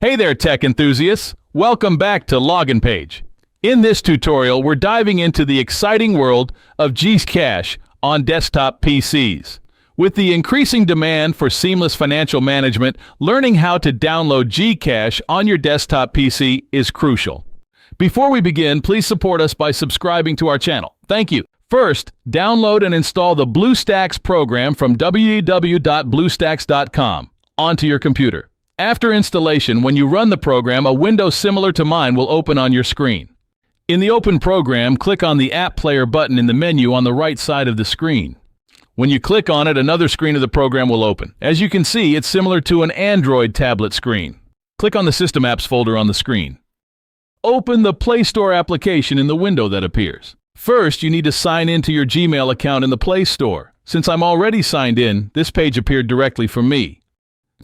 Hey there, tech enthusiasts! Welcome back to Login Page. In this tutorial, we're diving into the exciting world of GCash on desktop PCs. With the increasing demand for seamless financial management, learning how to download GCash on your desktop PC is crucial. Before we begin, please support us by subscribing to our channel. Thank you. First, download and install the BlueStacks program from www.bluestacks.com onto your computer. After installation, when you run the program, a window similar to mine will open on your screen. In the Open program, click on the App Player button in the menu on the right side of the screen. When you click on it, another screen of the program will open. As you can see, it's similar to an Android tablet screen. Click on the System Apps folder on the screen. Open the Play Store application in the window that appears. First, you need to sign into your Gmail account in the Play Store. Since I'm already signed in, this page appeared directly for me.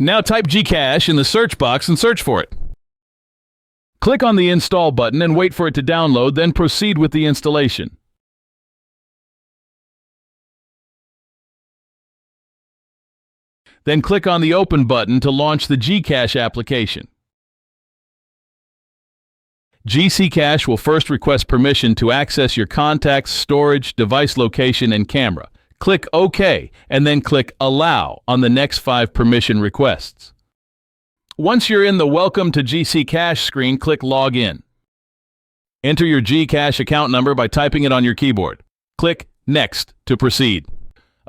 Now type GCash in the search box and search for it. Click on the Install button and wait for it to download, then proceed with the installation. Then click on the Open button to launch the GCash application. GCash will first request permission to access your contacts, storage, device location, and camera. Click OK, and then click Allow on the next 5 permission requests. Once you're in the Welcome to GCash screen, click Login. Enter your GCash account number by typing it on your keyboard. Click Next to proceed.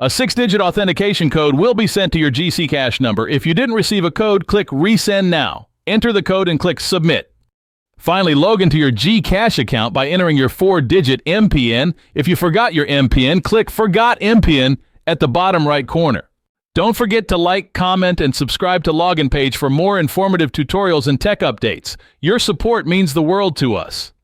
A 6-digit authentication code will be sent to your GCash number. If you didn't receive a code, click Resend Now. Enter the code and click Submit. Finally, log into your GCash account by entering your 4-digit MPN. If you forgot your MPN, click Forgot MPN at the bottom right corner. Don't forget to like, comment, and subscribe to Login Page for more informative tutorials and tech updates. Your support means the world to us.